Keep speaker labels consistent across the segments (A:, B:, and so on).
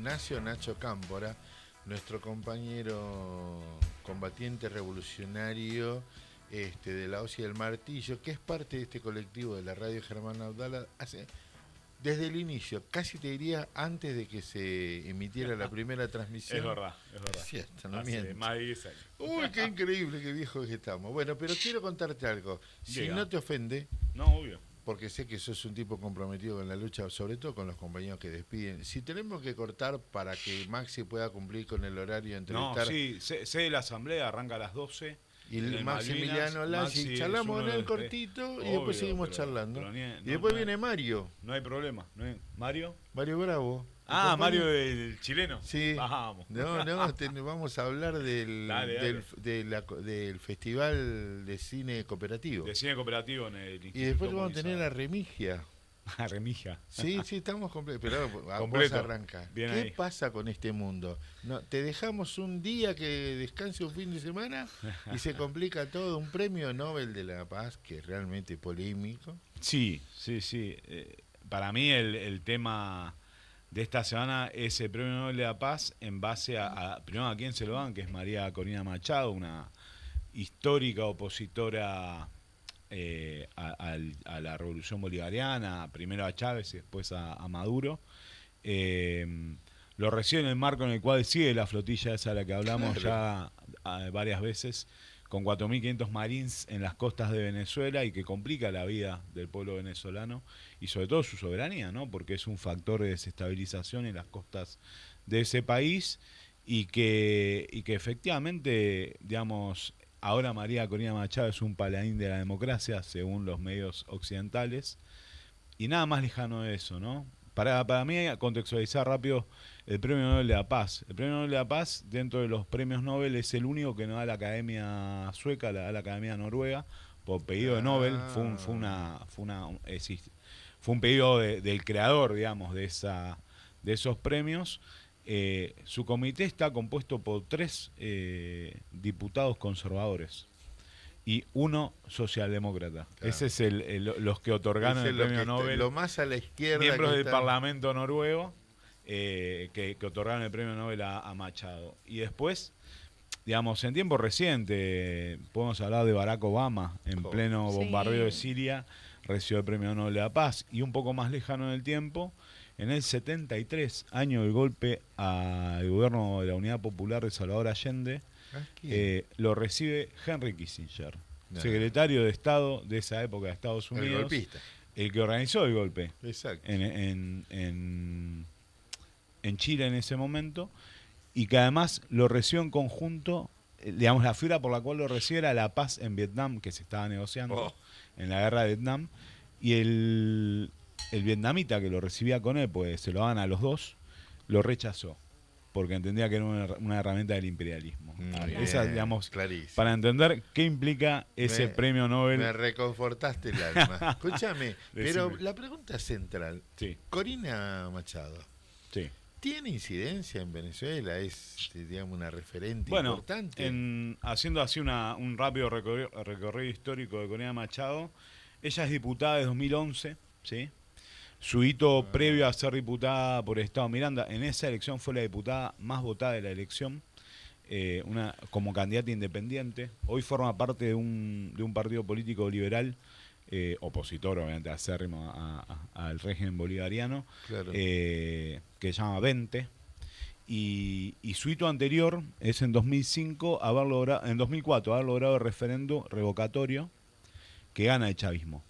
A: Ignacio Nacho Cámpora, nuestro compañero combatiente revolucionario de la Hoz y del Martillo, que es parte de este colectivo de la radio Germán Abdala desde el inicio, casi te diría antes de que se emitiera la primera transmisión.
B: Es verdad, es verdad.
A: Cierto, no
B: Hace
A: miento.
B: más de 10 años.
A: Uy, qué increíble, qué viejos que estamos. Bueno, pero quiero contarte algo. Si
B: Diga.
A: no te ofende,
B: No, obvio.
A: porque sé que sos un tipo comprometido con la lucha, sobre todo con los compañeros que despiden. Si tenemos que cortar para que Maxi pueda cumplir con el horario de entrevistar.
B: No, sí, sé de la asamblea, arranca a las 12.
A: Y el Maximiliano Lassi, charlamos con él cortito y después seguimos charlando. Y después viene Mario.
B: No hay problema. ¿Mario?
A: Mario Bravo.
B: Ah, Mario el chileno.
A: Sí.
B: Vamos.
A: No, vamos a hablar del Festival de Cine Cooperativo.
B: De cine cooperativo en el Instituto
A: Y después vamos a tener a Remigia.
B: A Remija.
A: Sí, estamos completos. Pero
B: Completo.
A: vos arranca.
B: Bien
A: ¿Qué
B: ahí.
A: pasa con este mundo? No, te dejamos un día que descanse un fin de semana y se complica todo. Un premio Nobel de la Paz que es realmente polémico.
B: Sí. Para mí el tema de esta semana es el premio Nobel de la Paz en base primero a quién se lo dan, que es María Corina Machado, una histórica opositora a la revolución bolivariana, primero a Chávez y después a Maduro. Lo recibe en el marco en el cual sigue la flotilla esa de la que hablamos ya varias veces, con 4.500 marines en las costas de Venezuela y que complica la vida del pueblo venezolano y sobre todo su soberanía, ¿no? Porque es un factor de desestabilización en las costas de ese país y que efectivamente, digamos, ahora María Corina Machado es un paladín de la democracia, según los medios occidentales, y nada más lejano de eso, ¿no? Para mí, contextualizar rápido el Premio Nobel de la Paz. El Premio Nobel de la Paz, dentro de los premios Nobel, es el único que no da la Academia Sueca, la da la Academia Noruega, por pedido de Nobel. Fue un pedido del creador, digamos, de esos premios. Su comité está compuesto por 3 diputados conservadores y 1 socialdemócrata. Claro. Ese es los que otorgaron el premio Nobel.
A: Lo más a la izquierda.
B: Miembros del Parlamento noruego que otorgaron el premio Nobel a Machado. Y después, digamos, en tiempo reciente, podemos hablar de Barack Obama, en pleno bombardeo de Siria, recibió el premio Nobel de la Paz. Y un poco más lejano en el tiempo, en el 73, año del golpe al gobierno de la Unidad Popular de Salvador Allende, lo recibe Henry Kissinger, secretario de Estado de esa época de Estados Unidos.
A: El golpista.
B: El que organizó el golpe.
A: Exacto.
B: En Chile en ese momento, y que además lo recibió en conjunto, digamos, la figura por la cual lo recibe era la paz en Vietnam, que se estaba negociando en la guerra de Vietnam, y el vietnamita que lo recibía con él, pues se lo daban a los dos, lo rechazó, porque entendía que era una herramienta del imperialismo. Esa, digamos,
A: clarísimo.
B: Para entender qué implica ese premio Nobel.
A: Me reconfortaste el alma. Escúchame, pero la pregunta central, Corina Machado, ¿tiene incidencia en Venezuela? ¿Es, digamos, una referente importante?
B: Haciendo así un rápido recorrido histórico de Corina Machado, ella es diputada de 2011, ¿sí? Su hito previo a ser diputada por el Estado Miranda, en esa elección fue la diputada más votada de la elección, como candidata independiente. Hoy forma parte de un partido político liberal, opositor obviamente acérrimo al régimen bolivariano, que se llama 20. Y su hito anterior es en 2004 haber logrado el referendo revocatorio que gana el chavismo.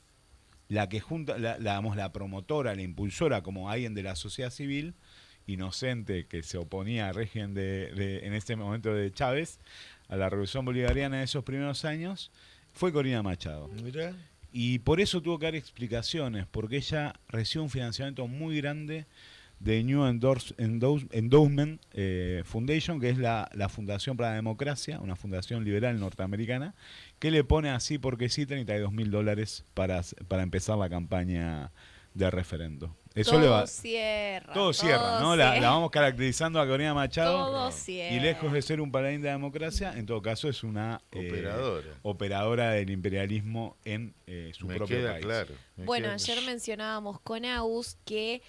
B: La que junta, la promotora, la impulsora, como alguien de la sociedad civil, inocente, que se oponía al régimen en ese momento de Chávez, a la revolución bolivariana de esos primeros años, fue Corina Machado.
A: Mirá.
B: Y por eso tuvo que dar explicaciones, porque ella recibió un financiamiento muy grande de New Endowment Foundation, que es la Fundación para la Democracia, una fundación liberal norteamericana, que le pone así porque sí $32.000 para empezar la campaña de referendo. Eso
C: todo
B: cierra, ¿no? La vamos caracterizando a Corina Machado.
C: Todo cierra.
B: Y lejos de ser un paladín de la democracia, en todo caso es una operadora del imperialismo en su propio país.
C: Bueno, ayer mencionábamos con Agus que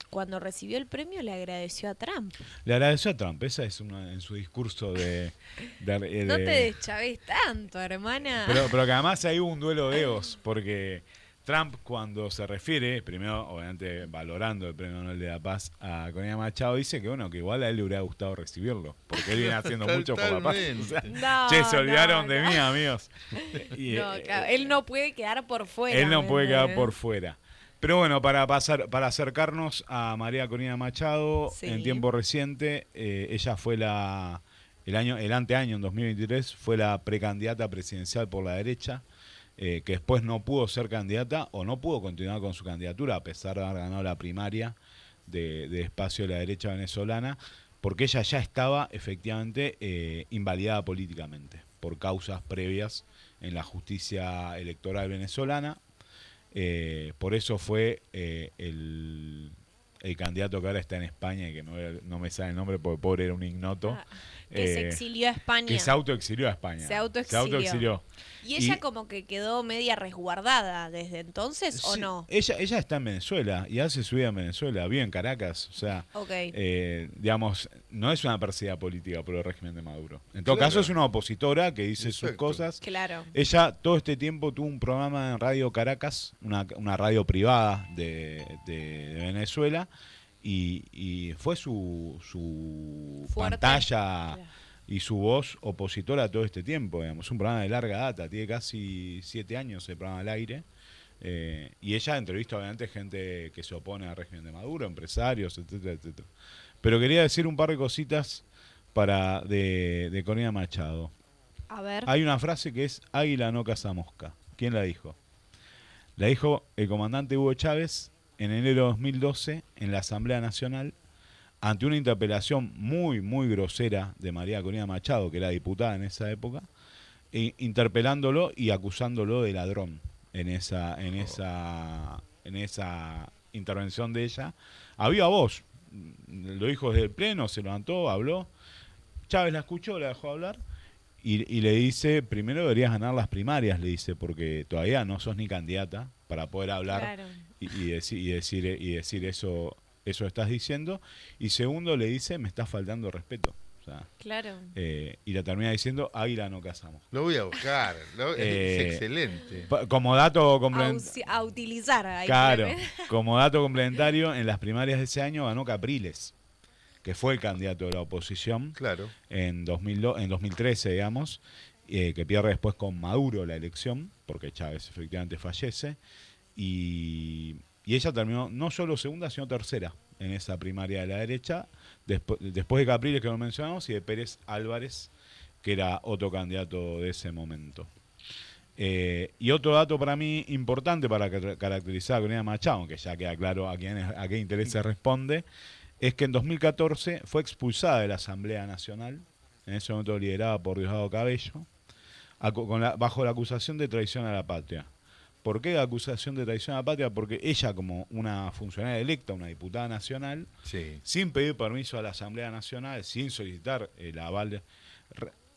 C: cuando recibió el premio le agradeció a Trump.
B: Le agradeció a Trump, esa es una en su discurso
C: No te deschaves tanto, hermana.
B: Pero que además ahí hubo un duelo de egos, porque Trump cuando se refiere, primero obviamente valorando el Premio Nobel de la Paz a Corina Machado, dice que bueno, que igual a él le hubiera gustado recibirlo, porque él viene haciendo mucho por la paz. O sea,
C: No,
B: che, se olvidaron
C: no,
B: de
C: no.
B: mí, amigos. Y,
C: No, claro, él no puede quedar por fuera.
B: él no puede quedar
C: ¿entendés?
B: por fuera. Pero bueno, para acercarnos a María Corina Machado,
C: Sí.
B: en tiempo reciente, ella fue el anteaño, en 2023, fue la precandidata presidencial por la derecha, que después no pudo ser candidata o no pudo continuar con su candidatura, a pesar de haber ganado la primaria de espacio de la derecha venezolana, porque ella ya estaba efectivamente invalidada políticamente por causas previas en la justicia electoral venezolana. Por eso fue el candidato que ahora está en España y que no me sale el nombre porque pobre era un ignoto.
C: Ah, que se exilió a España.
B: Que se autoexilió a España.
C: Se autoexilió. ¿Y ella
B: Y-
C: como que quedó media resguardada desde entonces o
B: Sí,
C: no?
B: ella está en Venezuela y hace su vida en Venezuela, vive en Caracas. O sea,
C: Ok.
B: digamos, no es una perseguida política por el régimen de Maduro. En todo
A: Claro.
B: caso, es una opositora que dice sus
A: Exacto.
B: cosas.
C: Claro.
B: Ella todo este tiempo tuvo un programa en Radio Caracas, una radio privada de Venezuela, y fue su
C: Fuerte.
B: pantalla
C: Claro.
B: y su voz opositora todo este tiempo. Digamos. Es un programa de larga data, tiene casi 7 años el programa al aire. Y ella entrevista obviamente gente que se opone al régimen de Maduro, empresarios, etcétera, etcétera. Pero quería decir un par de cositas de Corina Machado.
C: A ver.
B: Hay una frase que es águila no caza mosca. ¿Quién la dijo? La dijo el comandante Hugo Chávez en enero de 2012 en la Asamblea Nacional ante una interpelación muy, muy grosera de María Corina Machado, que era diputada en esa época, interpelándolo y acusándolo de ladrón en esa intervención de ella. Había voz, lo dijo desde el pleno, se levantó, habló. Chávez la escuchó, la dejó hablar y le dice, primero deberías ganar las primarias, le dice, porque todavía no sos ni candidata para poder hablar
C: Claro.
B: y decir eso estás diciendo. Y segundo le dice, me estás faltando respeto. O sea,
C: Claro.
B: y la termina diciendo, águila no cazamos.
A: Lo voy a buscar. Es
B: Eh,
A: excelente.
B: Como dato complementario.
C: A utilizar. Ahí
B: Claro,
C: tremendo.
B: como dato complementario, en las primarias de ese año ganó Capriles, que fue el candidato de la oposición
A: Claro.
B: en 2013, digamos, que pierde después con Maduro la elección, porque Chávez efectivamente fallece, y ella terminó no solo segunda, sino tercera en esa primaria de la derecha, después de Capriles, que lo mencionamos, y de Pérez Álvarez, que era otro candidato de ese momento. Y otro dato para mí importante para caracterizar a Corina Machado, aunque ya queda claro a qué interés se responde, es que en 2014 fue expulsada de la Asamblea Nacional, en ese momento liderada por Diosdado Cabello, bajo la acusación de traición a la patria. ¿Por qué la acusación de traición a la patria? Porque ella, como una funcionaria electa, una diputada nacional,
A: Sí.
B: sin pedir permiso a la Asamblea Nacional, sin solicitar el aval,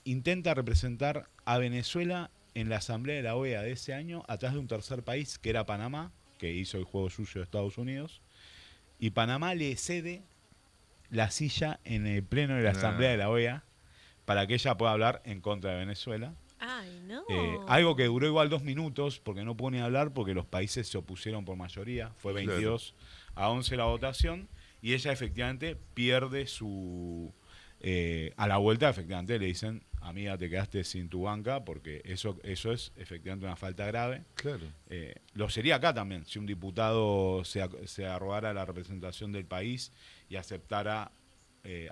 B: intenta representar a Venezuela en la Asamblea de la OEA de ese año, atrás de un tercer país, que era Panamá, que hizo el juego suyo de Estados Unidos, y Panamá le cede la silla en el pleno de la Asamblea de la OEA para que ella pueda hablar en contra de Venezuela.
C: Ay, no.
B: Algo que duró igual 2 minutos, porque no pudo ni hablar, porque los países se opusieron por mayoría. Fue 22-11 la votación, y ella efectivamente pierde a la vuelta, efectivamente le dicen, amiga, te quedaste sin tu banca, porque eso es efectivamente una falta grave.
A: Claro.
B: Lo sería acá también, si un diputado se arrogara la representación del país y aceptara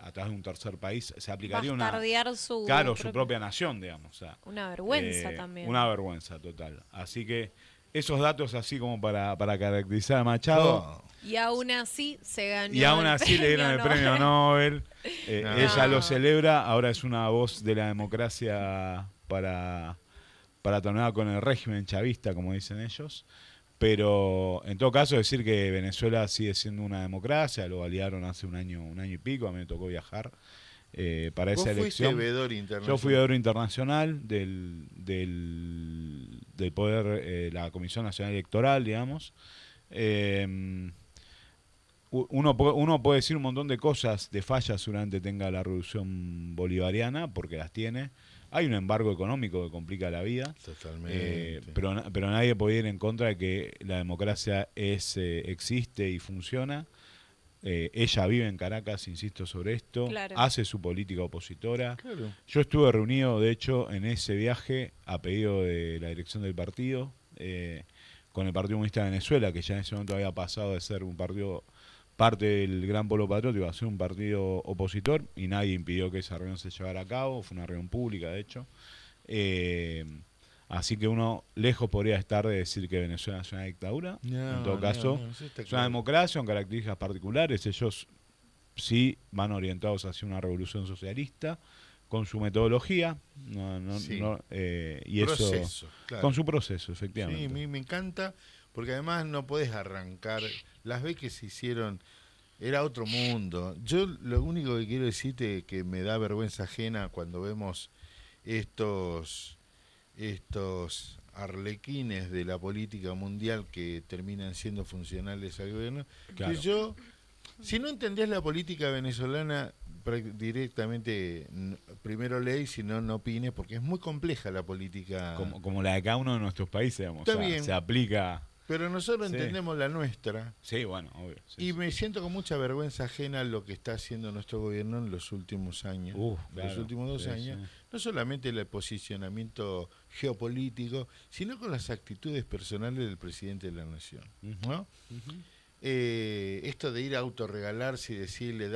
B: atrás de un tercer país, se aplicaría
C: Bastardear su
B: propia nación, digamos. O sea,
C: una vergüenza también.
B: Una vergüenza total. Así que esos datos así como para caracterizar a Machado.
A: Oh.
C: Y aún así se ganó.
B: Y aún así le dieron el premio Nobel.
A: No.
B: Ella lo celebra, ahora es una voz de la democracia para terminar con el régimen chavista, como dicen ellos. Pero en todo caso decir que Venezuela sigue siendo una democracia, lo validaron hace un año y pico, a mí me tocó viajar para esa elección.
A: Fuiste veedor internacional.
B: Yo fui veedor internacional del poder, la Comisión Nacional Electoral, digamos. uno puede decir un montón de cosas, de fallas seguramente tenga la revolución bolivariana, porque las tiene. Hay un embargo económico que complica la vida,
A: Totalmente.
B: pero nadie puede ir en contra de que la democracia existe y funciona. Ella vive en Caracas, insisto sobre esto,
C: Claro.
B: hace su política opositora.
A: Claro.
B: Yo estuve reunido, de hecho, en ese viaje a pedido de la dirección del partido, con el Partido Comunista de Venezuela, que ya en ese momento había pasado de ser un partido parte del Gran Polo Patriótico a ser un partido opositor, y nadie impidió que esa reunión se llevara a cabo. Fue una reunión pública, de hecho. Así que uno lejos podría estar de decir que Venezuela es una dictadura. En todo caso,
A: eso está
B: es una
A: claro.
B: democracia con características particulares. Ellos sí van orientados hacia una revolución socialista con su metodología,
A: Sí.
B: y eso
A: Proceso, claro.
B: con su proceso,
A: Sí,
B: efectivamente.
A: a mí me encanta, porque además no podés arrancar. Las veces que se hicieron, era otro mundo. Yo lo único que quiero decirte que me da vergüenza ajena cuando vemos estos arlequines de la política mundial que terminan siendo funcionales al gobierno,
B: Claro.
A: que yo, si no entendés la política venezolana, directamente primero leí, si no, no opines, porque es muy compleja la política.
B: Como la de cada uno de nuestros países, digamos.
A: Está
B: O sea,
A: bien.
B: se aplica.
A: Pero nosotros
B: Sí.
A: entendemos la nuestra.
B: Sí, bueno, obvio. Sí,
A: Y
B: sí.
A: me siento con mucha vergüenza ajena lo que está haciendo nuestro gobierno en los últimos años,
B: Claro.
A: los últimos 2
B: Sí,
A: años,
B: sí.
A: no solamente el posicionamiento geopolítico, sino con las actitudes personales del presidente de la nación,
B: Ujú.
A: ¿no?
B: Ujú.
A: Esto de ir a autorregalarse y decirle,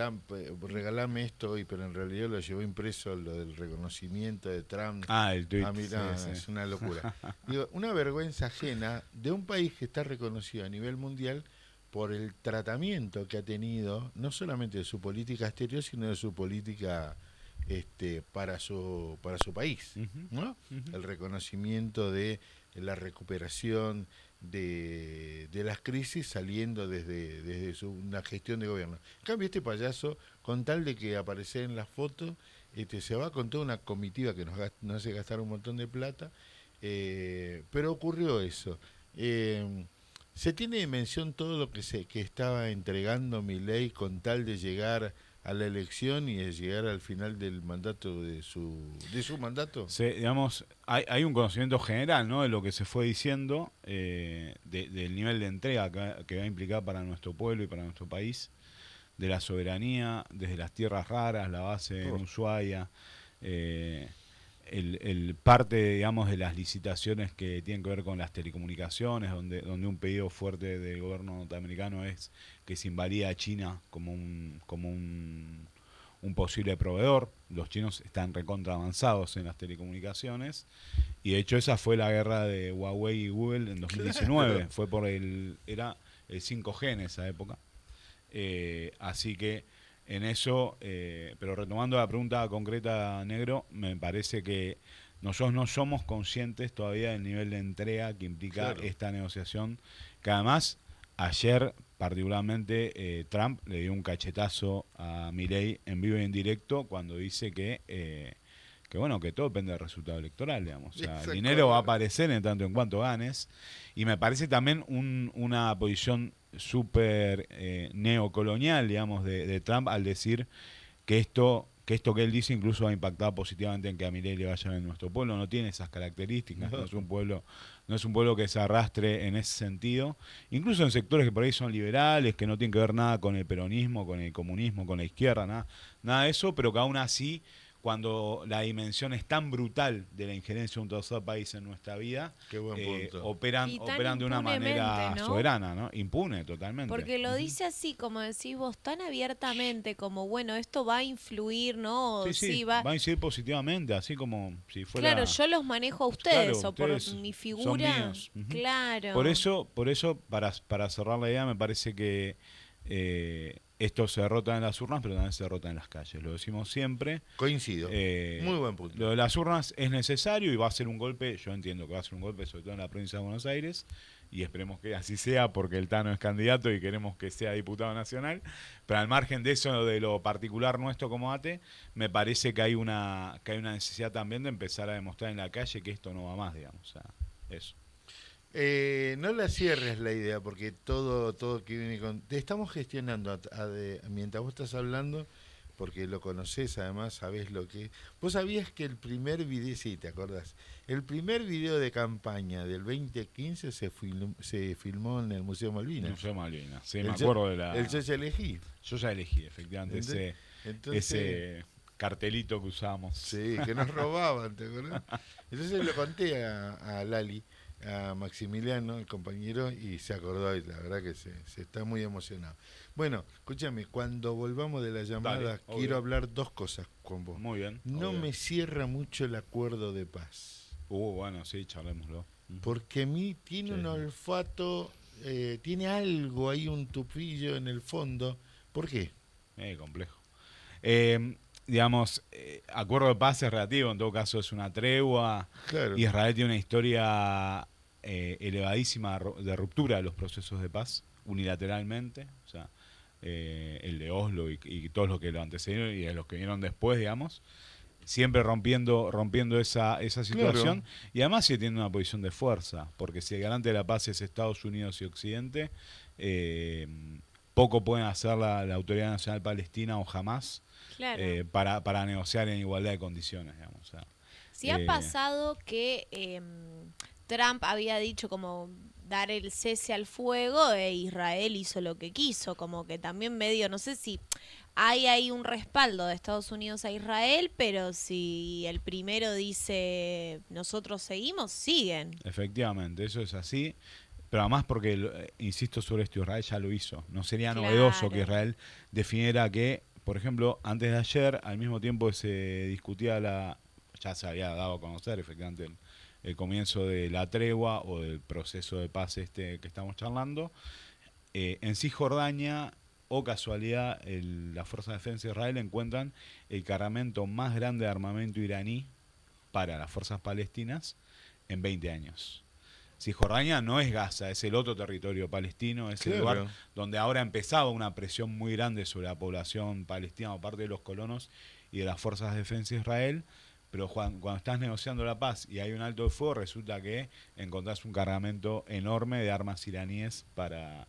A: regalame esto hoy, pero en realidad lo llevó impreso lo del reconocimiento de Trump.
B: El tweet.
A: A mí, no,
B: sí,
A: es
B: sí.
A: una locura. Digo, una vergüenza ajena de un país que está reconocido a nivel mundial por el tratamiento que ha tenido, no solamente de su política exterior, sino de su política para su país,
B: Ujú.
A: ¿no?
B: Ujú.
A: El reconocimiento de la recuperación de las crisis saliendo desde una gestión de gobierno. En cambio, este payaso, con tal de que aparece en las fotos, se va con toda una comitiva que nos hace gastar un montón de plata, pero ocurrió eso. Se tiene dimensión todo lo que estaba entregando Milei con tal de llegar a la elección y de llegar al final del mandato de su mandato.
B: Digamos, hay un conocimiento general, ¿no?, de lo que se fue diciendo, del nivel de entrega que va a implicar para nuestro pueblo y para nuestro país, de la soberanía, desde las tierras raras, la base en Ushuaia, el parte, digamos, de las licitaciones que tienen que ver con las telecomunicaciones, donde un pedido fuerte del gobierno norteamericano es que se invalida a China como un posible proveedor. Los chinos están recontra avanzados en las telecomunicaciones, y de hecho esa fue la guerra de Huawei y Google en 2019.
A: Claro.
B: Fue era el 5G en esa época. Así que en eso, pero retomando la pregunta concreta, Negro, me parece que nosotros no somos conscientes todavía del nivel de entrega que implica esta negociación, que además ayer particularmente Trump le dio un cachetazo a Milei en vivo y en directo cuando dice que bueno, que todo depende del resultado electoral, digamos. O sea, el dinero va a aparecer en tanto en cuanto ganes, y me parece también una posición súper neocolonial, digamos, de Trump, al decir que esto que él dice incluso va a impactar positivamente en que a Milei le vaya bien. Nuestro pueblo no tiene esas características, no es un pueblo que se arrastre en ese sentido, incluso en sectores que por ahí son liberales, que no tienen que ver nada con el peronismo, con el comunismo, con la izquierda, nada de eso, pero que aún así, cuando la dimensión es tan brutal de la injerencia de un tercer país en nuestra vida,
A: Qué buen punto.
B: operan de una manera,
C: ¿no?,
B: soberana, ¿no? Impune totalmente.
C: Porque lo dice así, como decís vos, tan abiertamente, como bueno, esto va a influir, ¿no?
B: Sí, va a incidir positivamente, así como si fuera...
C: Claro, yo los manejo a ustedes,
B: Claro,
C: o por
B: ustedes
C: mi
B: son
C: figura.
B: míos. Ujú.
C: Claro.
B: Por eso para cerrar la idea, me parece que esto se derrota en las urnas, pero también se derrota en las calles. Lo decimos siempre.
A: Coincido. Muy buen punto.
B: Lo de las urnas es necesario y va a ser un golpe. Yo entiendo que va a ser un golpe, sobre todo en la provincia de Buenos Aires, y esperemos que así sea, porque el Tano es candidato y queremos que sea diputado nacional. Pero al margen de eso, de lo particular nuestro como ATE, me parece que hay una necesidad también de empezar a demostrar en la calle que esto no va más, digamos. O sea, eso.
A: No la cierres la idea, porque todo que viene con... Te estamos gestionando mientras vos estás hablando, porque lo conocés, además sabés lo que... Vos sabías que el primer video, sí, te acordás, el primer video de campaña del 2015 se filmó en el Museo Malvinas.
B: Museo Malvinas, sí,
A: El
B: me
A: yo-
B: acuerdo de la...
A: El Yo ya elegí.
B: Yo ya elegí, efectivamente,
A: Entonces,
B: ese cartelito que usamos.
A: sí, que nos robaban, ¿te acordás? Entonces lo conté a Lali, a Maximiliano, el compañero, y se acordó, y la verdad que se está muy emocionado. Bueno, escúchame, cuando volvamos de la llamada,
B: Dale, obvio.
A: quiero hablar dos cosas con vos.
B: Muy bien.
A: No
B: obvio.
A: me cierra mucho el acuerdo de paz,
B: Bueno, sí, charlémoslo.
A: porque a mí tiene
B: Sí,
A: un
B: sí.
A: olfato, tiene algo ahí, un tupillo en el fondo. ¿Por qué?
B: Complejo. Digamos, acuerdo de paz es relativo, en todo caso es una tregua.
A: Claro,
B: Israel tiene una historia elevadísima de ruptura de los procesos de paz, unilateralmente. O sea, el de Oslo y todos los que lo antecedieron y los que vinieron después, digamos. Siempre rompiendo esa situación.
A: Claro.
B: Y además sigue teniendo una posición de fuerza, porque si el garante de la paz es Estados Unidos y Occidente, poco pueden hacer la Autoridad Nacional Palestina o jamás
C: Claro.
B: para negociar en igualdad de condiciones, digamos. O sea,
C: Si ha pasado que Trump había dicho como dar el cese al fuego e Israel hizo lo que quiso, como que también medio, no sé si hay ahí un respaldo de Estados Unidos a Israel, pero si el primero dice nosotros seguimos, siguen.
B: efectivamente, eso es así. Pero además porque, insisto sobre esto, Israel ya lo hizo. No sería
C: Claro.
B: novedoso que Israel definiera que, por ejemplo, antes de ayer, al mismo tiempo que se discutía ya se había dado a conocer efectivamente el comienzo de la tregua o del proceso de paz que estamos charlando, en Cisjordania, o casualidad, la Fuerza de Defensa de Israel encuentran el cargamento más grande de armamento iraní para las fuerzas palestinas en 20 años. Cisjordania no es Gaza, es el otro territorio palestino, es el lugar donde ahora empezaba una presión muy grande sobre la población palestina por parte de los colonos y de las fuerzas de defensa de Israel, pero cuando estás negociando la paz y hay un alto de fuego, resulta que encontrás un cargamento enorme de armas iraníes para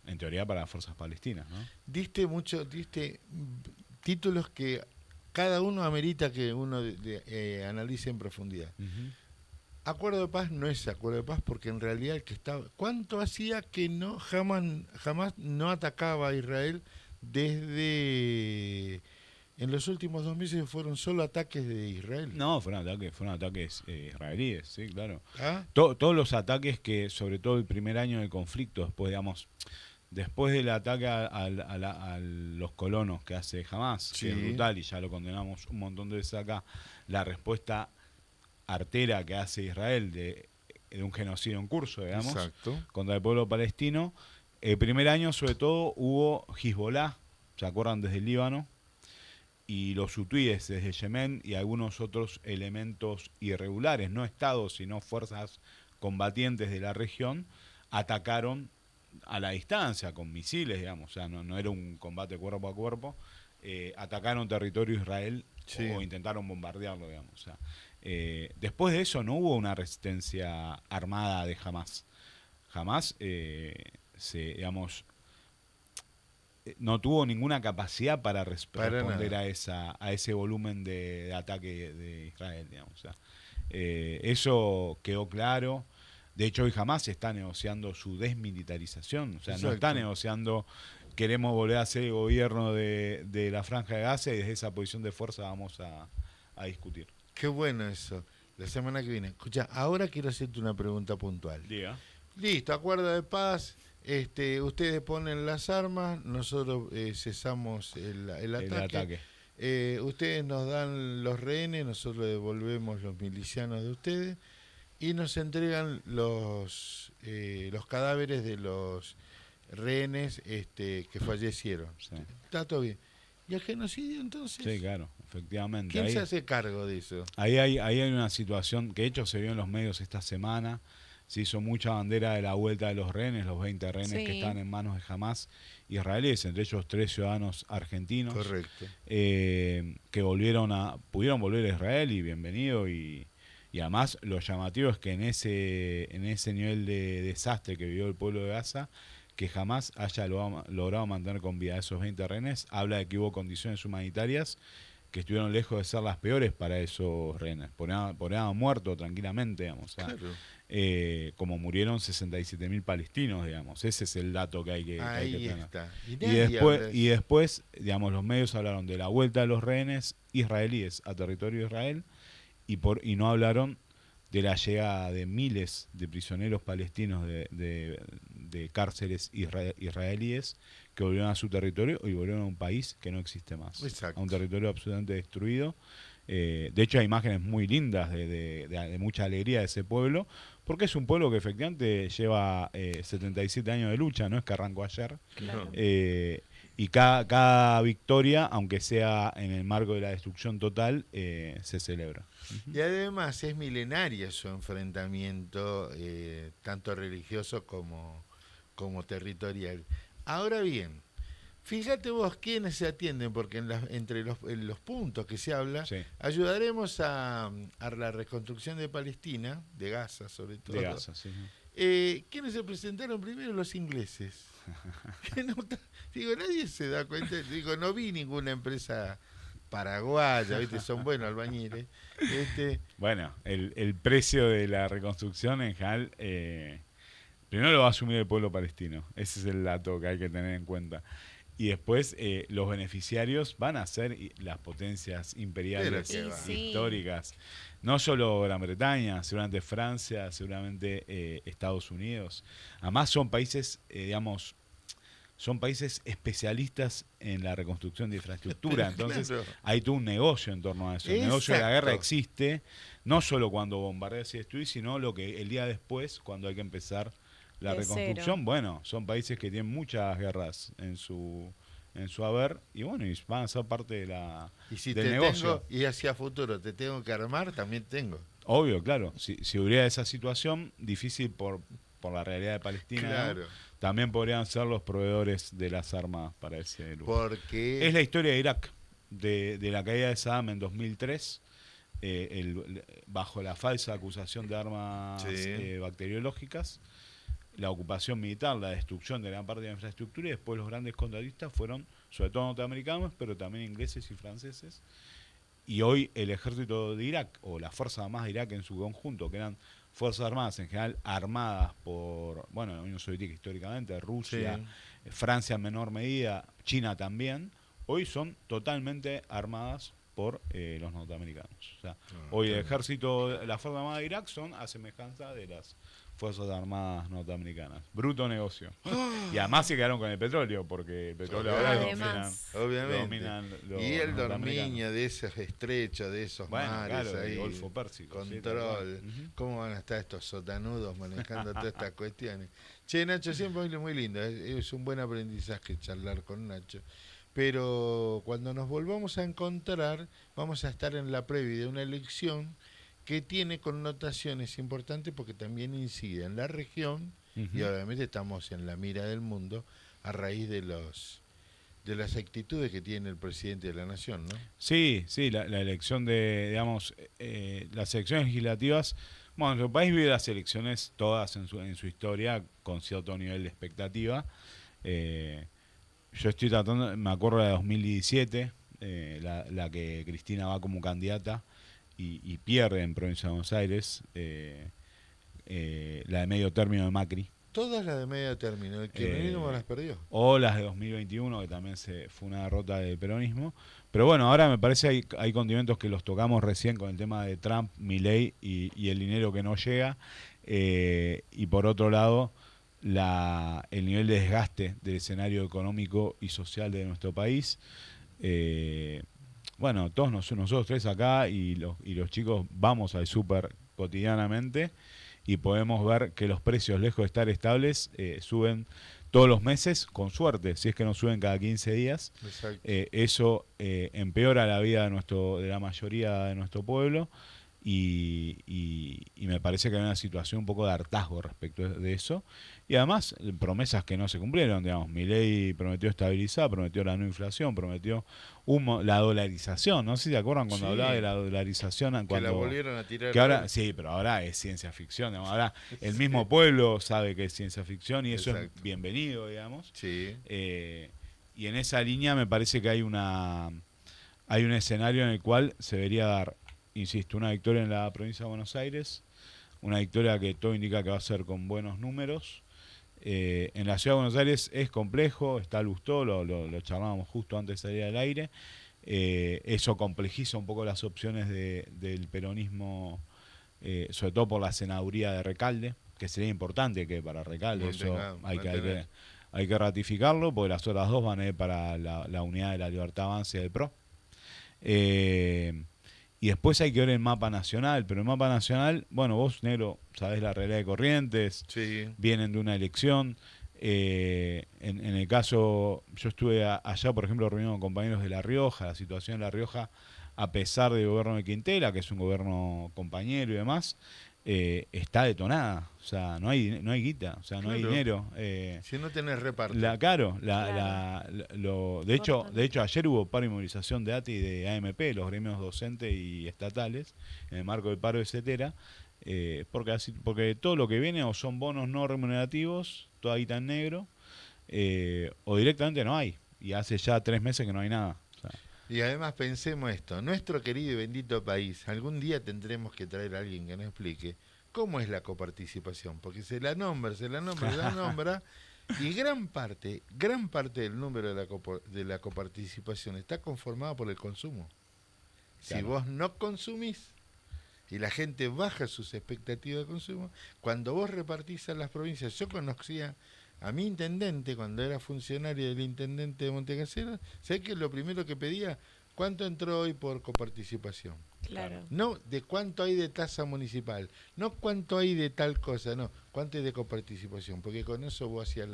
B: en teoría, para las fuerzas palestinas, ¿no?
A: Diste títulos que cada uno amerita que uno analice en profundidad. Acuerdo de paz no es acuerdo de paz porque en realidad el que estaba... ¿Cuánto hacía que jamás no atacaba a Israel desde... En los últimos 2 meses fueron solo ataques de Israel?
B: No, fueron ataques israelíes, sí, claro.
A: ¿Ah?
B: Todos los ataques que, sobre todo el primer año del conflicto, después del ataque a los colonos que hace Hamas, que es brutal y ya lo condenamos un montón de veces acá, la respuesta artera que hace Israel de un genocidio en curso, digamos, contra el pueblo palestino. El primer año, sobre todo, hubo Hezbollah, ¿se acuerdan? Desde el Líbano, y los hutíes desde Yemen y algunos otros elementos irregulares, no estados, sino fuerzas combatientes de la región, atacaron a la distancia, con misiles, digamos, o sea, no era un combate cuerpo a cuerpo, atacaron territorio de Israel o intentaron bombardearlo, digamos, o sea. Después de eso no hubo una resistencia armada de Hamas. Hamas no tuvo ninguna capacidad para responder a ese volumen de ataque de Israel, digamos. O sea, eso quedó claro. De hecho, hoy Hamas está negociando su desmilitarización. O sea, no está negociando queremos volver a ser el gobierno de la Franja de Gaza y desde esa posición de fuerza vamos a discutir.
A: Qué bueno eso. La semana que viene. Escucha, ahora quiero hacerte una pregunta puntual.
B: Diga.
A: Listo, acuerdo de paz. Ustedes ponen las armas, nosotros cesamos el ataque. Ustedes nos dan los rehenes, nosotros devolvemos los milicianos de ustedes y nos entregan los cadáveres de los rehenes que fallecieron.
B: Sí.
A: Está todo bien. ¿Y el genocidio entonces?
B: Sí, claro, efectivamente.
A: ¿Quién se hace cargo de eso?
B: Ahí hay una situación que de hecho se vio en los medios esta semana. Se hizo mucha bandera de la vuelta de los rehenes, los 20 rehenes que están en manos de Hamas israelíes, entre ellos 3 ciudadanos argentinos.
A: Correcto.
B: Que pudieron volver a Israel y bienvenido y Y además lo llamativo es que en ese nivel de desastre que vivió el pueblo de Gaza, que jamás haya logrado mantener con vida a esos 20 rehenes, habla de que hubo condiciones humanitarias que estuvieron lejos de ser las peores para esos rehenes. Podrían muerto tranquilamente, digamos. O sea,
A: Claro.
B: como murieron 67.000 palestinos, digamos. Ese es el dato que hay que
A: Ahí
B: tener.
A: está.
B: Y
A: nadie habla de eso.
B: después, digamos, los medios hablaron de la vuelta de los rehenes israelíes a territorio de Israel y no hablaron de la llegada de miles de prisioneros palestinos de cárceles israelíes que volvieron a su territorio y volvieron a un país que no existe más.
A: Exacto.
B: A un territorio absolutamente destruido. De hecho, hay imágenes muy lindas de mucha alegría de ese pueblo, porque es un pueblo que efectivamente lleva 77 años de lucha, no es que arrancó ayer.
C: Claro.
B: Y cada victoria, aunque sea en el marco de la destrucción total, se celebra.
A: Y además es milenaria su enfrentamiento, tanto religioso como territorial. Ahora bien, fíjate vos quiénes se atienden, porque entre los puntos que se habla,
B: Sí,
A: ayudaremos a la reconstrucción de Palestina, de Gaza sobre todo.
B: de Gaza, sí.
A: ¿Quiénes se presentaron primero? Los ingleses. Que digo, nadie se da cuenta. Digo, no vi ninguna empresa paraguaya, ¿viste? Son buenos albañiles.
B: Bueno, el precio de la reconstrucción en general, primero lo va a asumir el pueblo palestino. Ese es el dato que hay que tener en cuenta. Y después los beneficiarios van a ser las potencias imperiales
A: Pero qué va.
B: históricas. No solo Gran Bretaña, seguramente Francia, seguramente Estados Unidos. Además son países, digamos, son países especialistas en la reconstrucción de infraestructura. Entonces
A: Claro.
B: hay todo un negocio en torno a eso. El negocio de la guerra
A: Exacto.
B: existe, no solo cuando bombardeas y destruís, sino lo que el día después, cuando hay que empezar la
C: De
B: reconstrucción.
C: cero.
B: Bueno, son países que tienen muchas guerras en su haber y bueno, y van a ser parte
A: Y si
B: del
A: te
B: negocio.
A: tengo, y hacia futuro te tengo que armar, también tengo.
B: Obvio, claro. Si hubiera esa situación, difícil por la realidad de Palestina, ¿no?
A: Claro.
B: También podrían ser los proveedores de las armas para ese lugar.
A: Porque
B: Es la historia de Irak, de la caída de Saddam en 2003, bajo la falsa acusación de armas
A: Sí.
B: bacteriológicas, la ocupación militar, la destrucción de gran parte de la infraestructura y después los grandes contratistas fueron sobre todo norteamericanos, pero también ingleses y franceses. Y hoy el ejército de Irak, o las Fuerzas Armadas de Irak en su conjunto, que eran Fuerzas Armadas en general armadas por, bueno, la Unión Soviética históricamente, Rusia,
A: Sí.
B: Francia en menor medida, China también, hoy son totalmente armadas por los norteamericanos. O sea, hoy el ejército, las Fuerzas Armadas de Irak son a semejanza de las Fuerzas Armadas norteamericanas. Bruto negocio. Y además se quedaron con el petróleo, porque el petróleo ahora
C: Además.
A: Obviamente.
B: dominan los
A: Y el
B: norteamericanos.
A: dominio de esos estrechos, de esos
B: Bueno,
A: mares
B: claro,
A: ahí,
B: el Golfo Pérsico. sí, tal
A: control.
B: cual. Ujú.
A: ¿Cómo van a estar estos sotanudos manejando todas estas cuestiones? Che, Nacho, siempre muy lindo. Es un buen aprendizaje charlar con Nacho. Pero cuando nos volvamos a encontrar, vamos a estar en la previa de una elección que tiene connotaciones importantes porque también incide en la región y
B: Ujú.
A: obviamente estamos en la mira del mundo a raíz de las actitudes que tiene el presidente de la nación, ¿no?
B: Sí, la elección digamos, las elecciones legislativas. Bueno, nuestro país vive las elecciones todas en su historia con cierto nivel de expectativa. Yo estoy tratando, me acuerdo de 2017, la que Cristina va como candidata y pierde en Provincia de Buenos Aires, la de medio término de Macri,
A: Todas las de medio término, el kirchnerismo las perdió.
B: o las de 2021, que también fue una derrota del peronismo. Pero bueno, ahora me parece hay condimentos que los tocamos recién con el tema de Trump, Milei y el dinero que no llega. Y por otro lado, el nivel de desgaste del escenario económico y social de nuestro país. Bueno, todos nosotros tres acá y los chicos vamos al súper cotidianamente y podemos ver que los precios, lejos de estar estables, suben todos los meses, con suerte, si es que no suben cada 15 días.
A: Exacto.
B: Eso empeora la vida de la mayoría de nuestro pueblo y me parece que hay una situación un poco de hartazgo respecto de eso. Y además, promesas que no se cumplieron, digamos. Milei prometió estabilizar, prometió la no inflación, prometió la dolarización. No sé si te acuerdan cuando hablaba de
A: Sí,
B: la dolarización,
A: que la
B: cuando
A: volvieron a tirar
B: que
A: al
B: ahora,
A: aire.
B: sí, pero ahora es ciencia ficción, digamos. Ahora el
A: Sí,
B: mismo pueblo sabe que es ciencia ficción y eso es
A: exacto.
B: bienvenido, digamos.
A: Sí,
B: Y en esa línea me parece que hay un escenario en el cual se debería dar, insisto, una victoria en la provincia de Buenos Aires, una victoria que todo indica que va a ser con buenos números. En la ciudad de Buenos Aires es complejo, está Lustó, lo charlábamos justo antes de salir al aire. Eso complejiza un poco las opciones del peronismo, sobre todo por la senaduría de Recalde, que sería importante que para Recalde eso
A: mantener.
B: hay que ratificarlo, porque las otras dos van a ir para la unidad de la Libertad Avanza y del PRO. Eh, y después hay que ver el mapa nacional, pero el mapa nacional, bueno, vos, negro, sabés la realidad de Corrientes,
A: Sí,
B: vienen de una elección. En el caso, yo estuve allá, por ejemplo, reunido con compañeros de La Rioja, la situación en La Rioja, a pesar del gobierno de Quintela, que es un gobierno compañero y demás, está detonada. O sea, no hay guita, o sea, no hay
A: claro.
B: dinero.
A: Si no tenés reparto.
B: Claro,
C: Claro,
B: de
C: cortan.
B: hecho ayer hubo paro y movilización de ATI y de AMP, los gremios docentes y estatales, en el marco del paro de CETERA, porque todo lo que viene o son bonos no remunerativos, toda guita en negro, o directamente no hay. Y hace ya 3 meses que no hay nada. O sea,
A: Y además pensemos esto, nuestro querido y bendito país, algún día tendremos que traer a alguien que nos explique cómo es la coparticipación, porque se la nombra, y gran parte del número de la coparticipación está conformada por el consumo. Si
B: claro.
A: vos no consumís y la gente baja sus expectativas de consumo, cuando vos repartís a las provincias, yo conocía a mi intendente cuando era funcionario del intendente de Montecasero, ¿sabés que lo primero que pedía? ¿Cuánto entró hoy por coparticipación?
B: Claro,
C: Claro.
A: No de cuánto hay de tasa municipal, no cuánto hay de tal cosa, no, cuánto hay de coparticipación, porque con eso vos hacías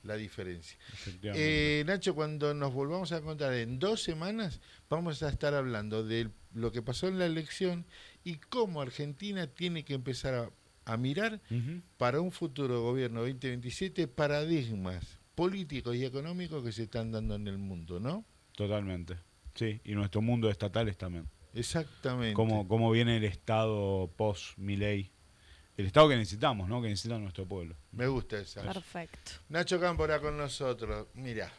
A: la diferencia.
B: efectivamente.
A: Nacho, cuando nos volvamos a contar en 2 semanas, vamos a estar hablando de lo que pasó en la elección y cómo Argentina tiene que empezar a mirar
B: Ujú.
A: para un futuro gobierno 2027 paradigmas políticos y económicos que se están dando en el mundo, ¿no?
B: Totalmente. Sí, y nuestro mundo estatales también.
A: Exactamente.
B: Cómo viene el Estado post-Milei. El Estado que necesitamos, ¿no? Que necesita nuestro pueblo.
A: Me gusta esa.
B: Eso.
C: Perfecto.
A: Nacho Cámpora con nosotros. Mira,